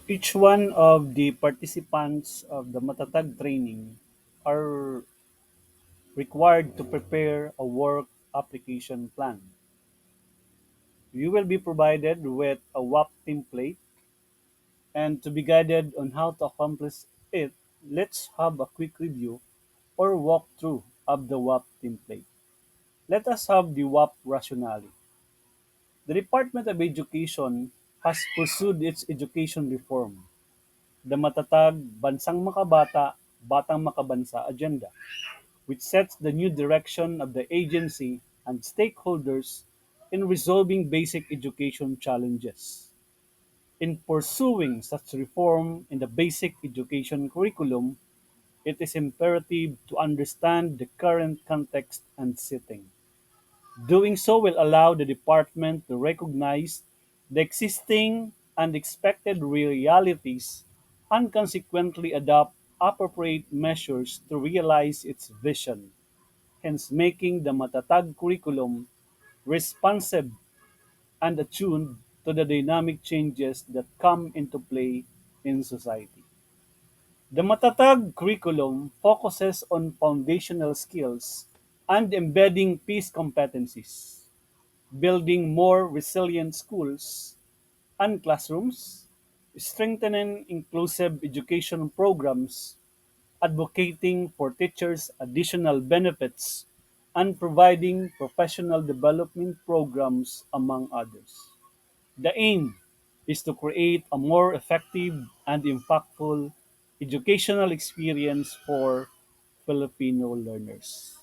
Each one of the participants of the Matatag training are required to prepare a work application plan. You will be provided with a WAP template, and to be guided on how to accomplish it, let's have a quick review or walkthrough of the WAP template. Let us have the WAP rationale. The Department of Education has pursued its education reform, the matatag Bansang Makabata, Batang Makabansa agenda, which sets the new direction of the agency and stakeholders in resolving basic education challenges. In pursuing such reform in the basic education curriculum, it is imperative to understand the current context and setting. Doing so will allow the department to recognize the existing and expected realities and consequently adopt appropriate measures to realize its vision, hence making the Matatag curriculum responsive and attuned to the dynamic changes that come into play in society. The Matatag curriculum focuses on foundational skills and embedding peace competencies, building more resilient schools and classrooms, strengthening inclusive education programs, advocating for teachers' additional benefits, and providing professional development programs, among others. The aim is to create a more effective and impactful educational experience for Filipino learners.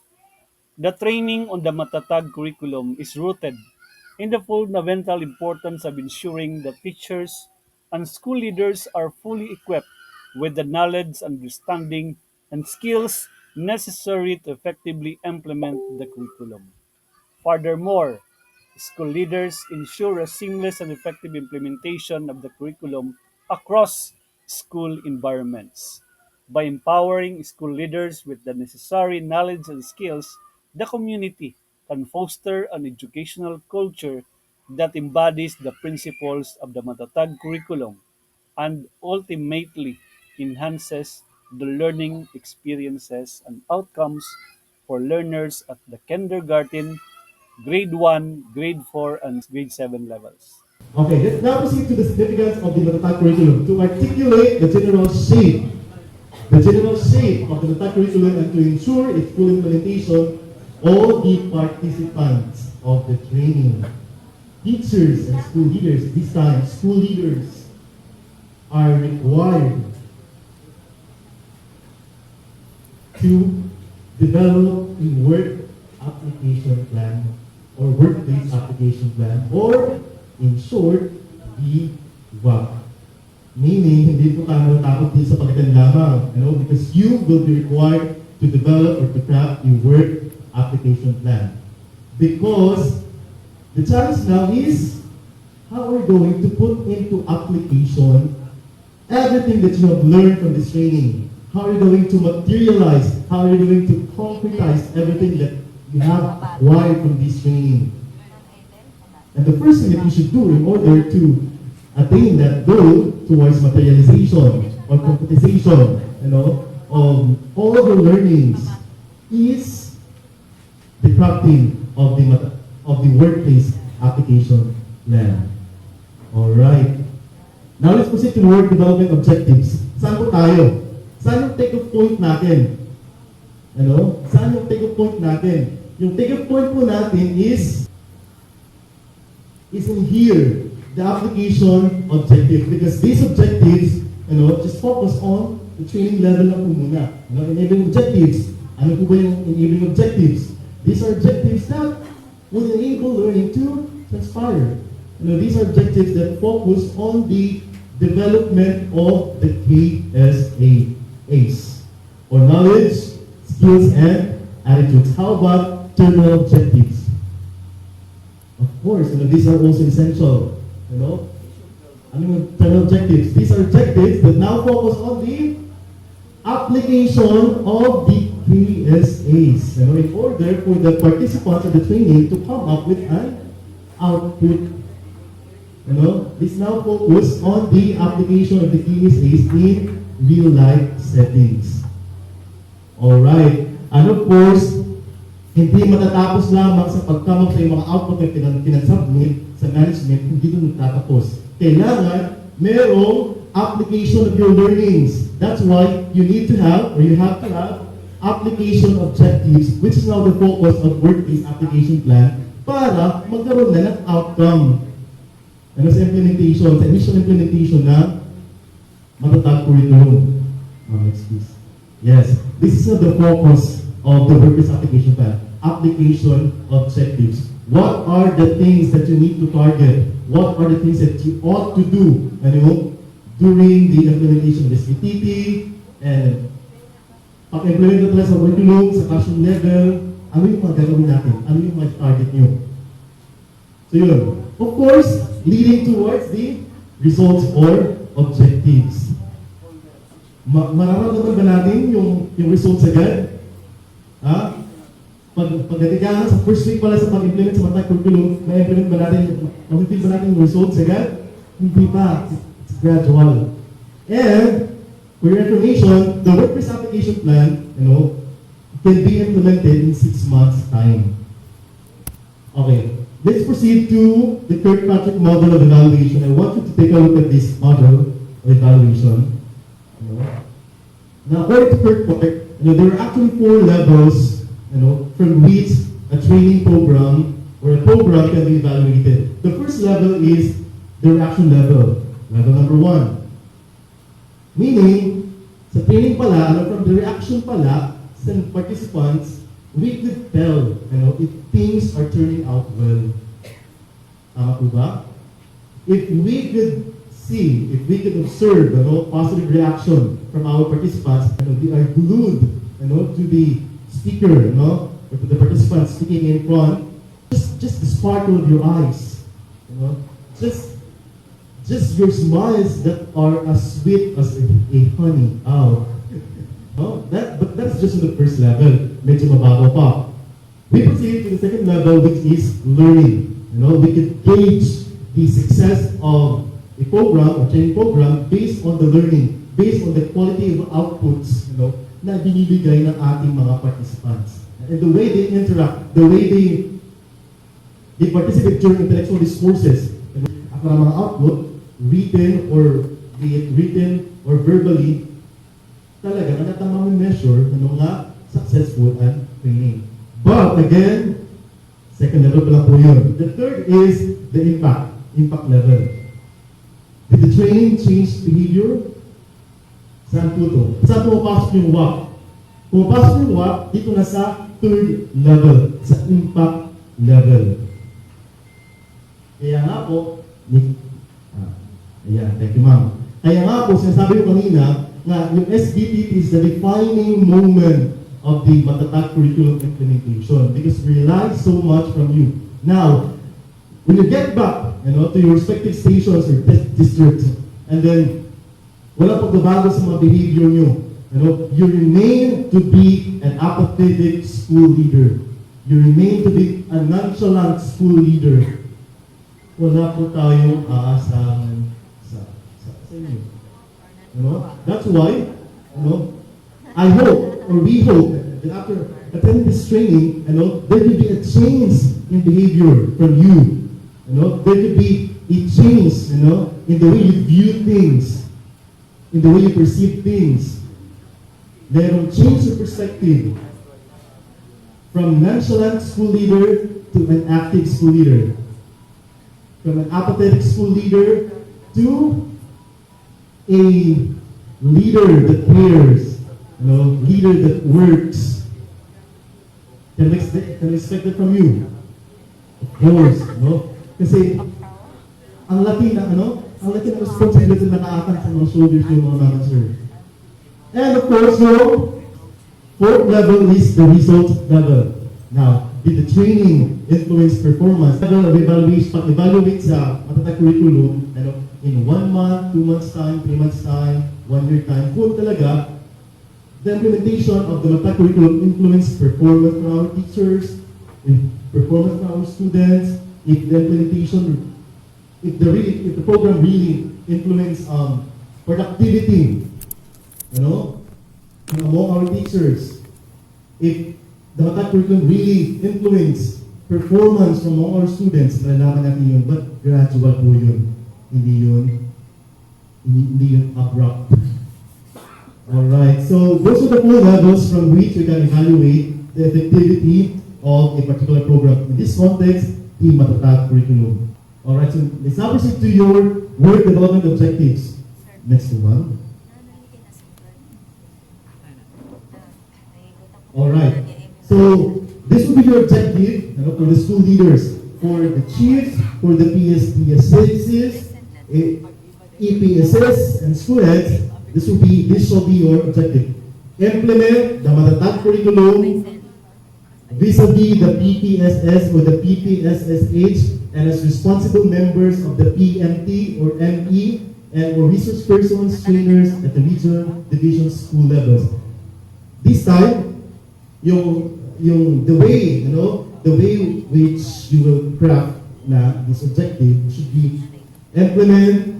The training on the Matatag curriculum is rooted in the fundamental importance of ensuring that teachers and school leaders are fully equipped with the knowledge, understanding, and skills necessary to effectively implement the curriculum. Furthermore, school leaders ensure a seamless and effective implementation of the curriculum across school environments. By empowering school leaders with the necessary knowledge and skills, the community can foster an educational culture that embodies the principles of the Matatag curriculum and ultimately enhances the learning experiences and outcomes for learners at the kindergarten, grade 1, grade 4, and grade 7 levels. Okay, let's now proceed to the significance of the Matatag curriculum to articulate the general shape of the Matatag curriculum and to ensure its full implementation. All the participants of the training, teachers and school leaders, this time school leaders, are required to develop a work application plan or workplace application plan or in short, the WAP. Meaning, hindi po tayo matakot dito sa pagkatan lamang, because you will be required to develop or to craft a work application plan. Because the challenge now is how we're going to put into application everything that you have learned from this training. How are you going to materialize? How are you going to concretize everything that you have acquired from this training? And the first thing that you should do in order to attain that goal towards materialization or concretization, of all the learnings is the crafting of the workplace application plan. All right. Now let's proceed to the work development objectives. Saan po tayo? Saan yung take-off point natin? Saan yung take-off point natin? Yung take-off point po natin is in here, the application objective. Because these objectives, just focus on the training level na po muna. Enabling objectives. Ano po ba yung enabling objectives? These are objectives that will enable learning to transpire. These are objectives that focus on the development of the KSAs, or knowledge, skills, and attitudes. How about terminal objectives? Of course, these are also essential. Terminal objectives. These are objectives that now focus on the application of the KSAs. In order for the participants of the training to come up with an output Let's now focus on the application of the KSAs in real-life settings. Alright. And of course, hindi matatapos lamang sa pag-come up sa mga output na pinag-submit sa management, hindi ito natatapos. Kailangan merong application of your learnings. That's why you need to have, or you have to have, application objectives, which is now the focus of work-based application plan, para magkaroon na ng outcome. Ano sa implementation, sa initial implementation ng matatag curriculum. Next please. Yes, this is the focus of the work-based application plan. Application objectives. What are the things that you need to target? What are the things that you ought to do during the implementation of SBTT, and pag-implement na talaga sa curriculum, sa classroom level, ano yung mga gagawin natin? Ano yung mga target nyo? So yun. Of course, leading towards the results or objectives. Mararamdaman ba natin yung results agad? Pagdating sa first week pala sa pag-implement sa matatag curriculum, ma-implement ba natin, ma-feel ba natin yung results agad? Hindi pa. It's gradual. And, for your information, the work-based application plan, can be implemented in 6 months' time. Okay, let's proceed to the Kirkpatrick model of evaluation. I want you to take a look at this model of evaluation. Now, according to Kirkpatrick, there are actually 4 levels, from which a training program or a program can be evaluated. The first level is the reaction level. Level number 1. Meaning, sa training pala, from the reaction pala sa participants, we could tell, if things are turning out well. Tama po ba? If we could see, if we could observe, positive reaction from our participants, they are glued, to the speaker, or to the participants speaking in front, just the sparkle of your eyes, just your smiles that are as sweet as a honey. But that's just on the first level. Medyo mababaw pa. We proceed to the second level, which is learning. We can gauge the success of a program or training program based on the learning, based on the quality of outputs, na binibigay ng ating mga participants. And the way they interact, the way they participate during intellectual discourses, ako ng mga output, written or verbally, talaga na natamang measure nga successful and training. But again, second level pa lang po yun. The third is the impact level. Did the training change behavior? Saan po ito? Saan pumapasok yung WAP? Pumapasok yung WAP dito na sa third level, sa impact level. Kaya nga po, thank you ma'am. Kaya nga po, sinasabi ko kanina, na yung SBTT is the defining moment of the matatag curriculum implementation because we rely so much from you. Now, when you get back, to your respective stations or districts, and then wala pagbabago sa mga behavior nyo, you remain to be an apathetic school leader. You remain to be a nonchalant school leader. Wala po tayong aasahan sa inyo. That's why, I hope, or we hope, that after attending this training, there will be a change in behavior from you. There could be a change, in the way you view things, in the way you perceive things. Merong change of perspective from nonchalant school leader to an active school leader. From an apathetic school leader to a leader that cares, leader that works. Can expect it from you. Of course, Kasi, ang laki ng responsibility na nakaatan sa mga shoulders ng mga manager. And of course, fourth level is the result level. Now, did the training influence performance? Level of evaluation, pag-evaluate sa matatag curriculum, in 1 month, 2 months time, 3 months time, 1 year time, kung talaga, the implementation of the matatag curriculum influenced performance from our teachers, performance from our students, if the implementation if the program really influence productivity, among our teachers, if the Matat curriculum really influence performance from among our students, malalaman natin yun, but gradual po yun. Hindi yun abrupt. Alright, so those are the 4 levels from which we can evaluate the effectivity of a particular program. In this context, the Matatag curriculum. Alright, so let's now proceed to your work development objectives. Next one. Alright, so this will be your objective for the school leaders, for the chiefs, for the PSPSs, EPSs, and school heads. This shall be your objective. Implement the Matatag curriculum vis-a-vis the PPSS or the PPSSH, and as responsible members of the PMT or ME and or resource persons, trainers at the regional division school levels. This time, the way which you will craft this objective should be implement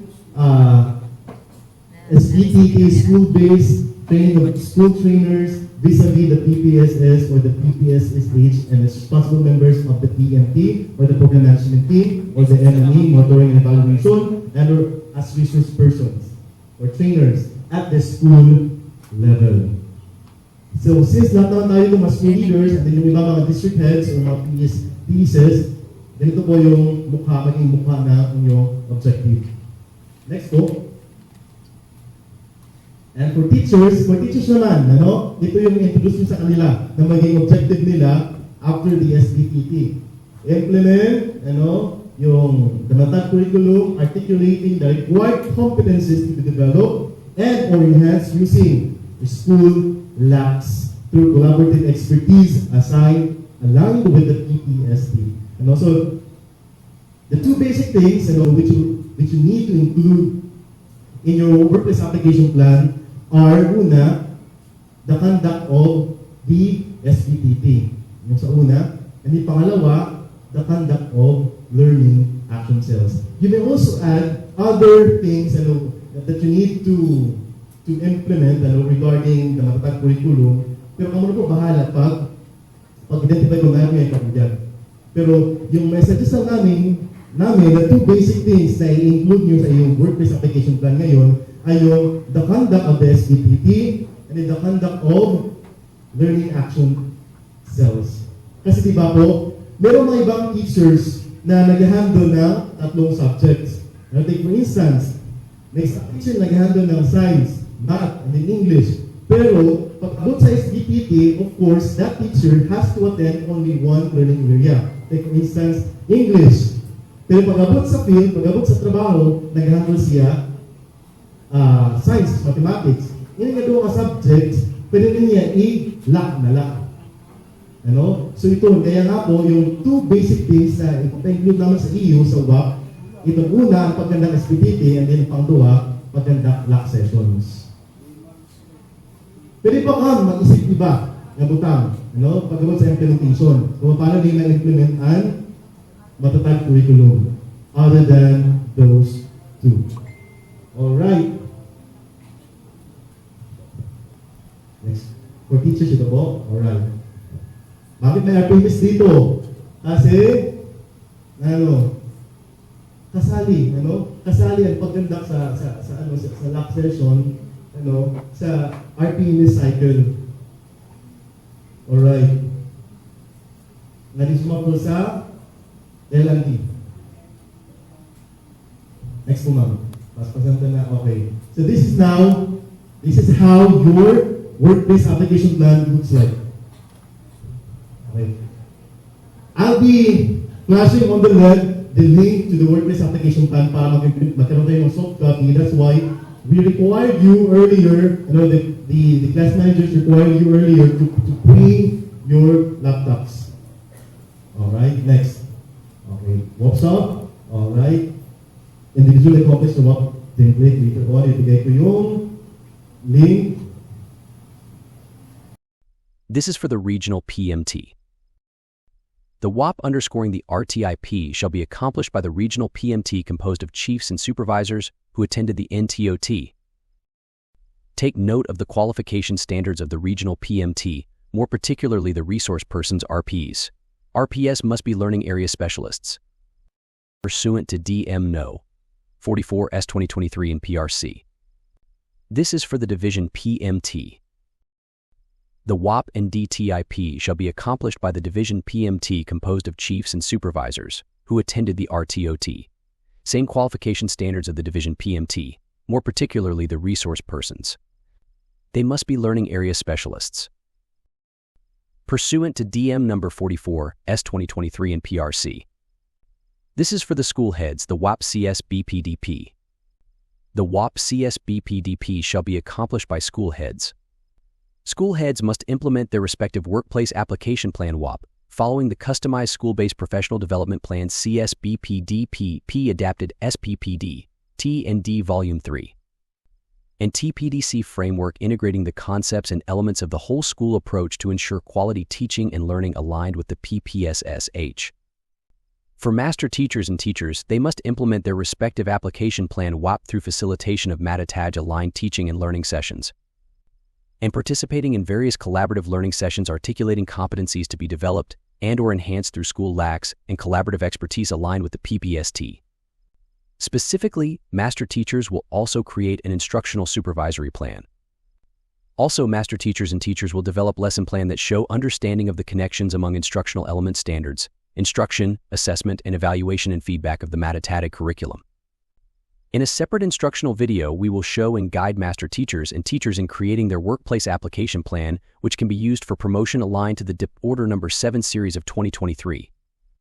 SBTT school-based training of school trainers vis-a-vis the PPSS or the PPSSH and as responsible members of the PMT or the program management team or the MME, monitoring and evaluation, and or as resource persons or trainers at the school level. So since lahat naman tayo ng mga school leaders at yung iba mga district heads or mga PSs, ganito po yung maging mukha na inyong objective. Next po. And for teachers naman, ito yung introduce nyo sa kanila na maging objective nila after the SBTT. Implement, yung the Matatag curriculum, articulating the required competencies to be developed and or enhanced using the school labs through collaborative expertise assigned aligned with the PPST. And also, the 2 basic things which you need to include in your workplace application plan are, una, the conduct of the SBTT. Yung sa una. And the pangalawa, the conduct of learning action cells. You may also add other things that you need to implement regarding the Matatag curriculum. Pero kamo na po bahala pag-identify ko na yung kapagyan. Pero yung messages namin, the 2 basic things na i-include nyo sa iyong workplace application plan ngayon ay yung the conduct of the SBTT and then the conduct of learning action cells. Kasi diba po, meron mga ibang teachers na nag-handle ng 3 subjects. Take for instance, may isang teacher nag-handle ng science, math, and then English. Pero, pag-abot sa SBTT, of course, that teacher has to attend only 1 learning area. Take for instance, English. Pero pag-abot sa field, pag-abot sa trabaho, nag-handle siya science, mathematics. Yung nga subjects, pwede niya i-lock na lock. So ito, kaya nga po, yung 2 basic things na ipag-include naman sa EU, sa WAP, itong una, ang paggandak SBTT, and then pang-2, paggandak lock sessions. Pwede pa ka mag-isip iba ng butang, pag-abot sa implementation. Kung paano din na-implement ang Matatag curriculum, other than those 2. Alright. Next. For teachers, ito po. Alright. Bakit may RPMS dito? Kasi, kasali ang paggandak sa lock session, sa RPMS cycle. Alright. Narisma po sa L&D. Next po, ma'am. Mas pasanta na, okay. So this is how your workplace application plan looks like. Okay. I'll be flashing on the left the link to the workplace application plan para magkaroon tayo ng soft copy. That's why we required you earlier, the class managers required you earlier to bring your laptops. Alright, next. Okay, WhatsApp up. Alright. Individually accomplish the WAP template. Later on, ibigay ko yung link. This is for the regional PMT. The WAP underscoring the RTIP shall be accomplished by the regional PMT composed of chiefs and supervisors who attended the NTOT. Take note of the qualification standards of the regional PMT, more particularly the resource persons RPs. RPS must be learning area specialists. Pursuant to DM No. 44S 2023 in PRC. This is for the division PMT. The WAP and DTIP shall be accomplished by the division PMT composed of chiefs and supervisors who attended the RTOT. Same qualification standards of the division PMT, more particularly the resource persons. They must be learning area specialists. Pursuant to DM number 44S 2023 in PRC. This is for the school heads, the WAP CS BPDP. The WAP CS BPDP shall be accomplished by school heads. School heads must implement their respective workplace application plan WAP, following the customized school-based professional development plan CS-BPDP adapted SPPD, T&D Volume 3, and TPDC framework integrating the concepts and elements of the whole school approach to ensure quality teaching and learning aligned with the PPSSH. For master teachers and teachers, they must implement their respective application plan WAP through facilitation of MATATAG-aligned teaching and learning sessions, and participating in various collaborative learning sessions articulating competencies to be developed and/or enhanced through school LACs and collaborative expertise aligned with the PPST. Specifically, master teachers will also create an instructional supervisory plan. Also, master teachers and teachers will develop lesson plan that show understanding of the connections among instructional element standards, instruction, assessment, and evaluation and feedback of the MATATAG curriculum. In a separate instructional video, we will show and guide master teachers and teachers in creating their workplace application plan, which can be used for promotion aligned to the DIP Order No. 7 series of 2023.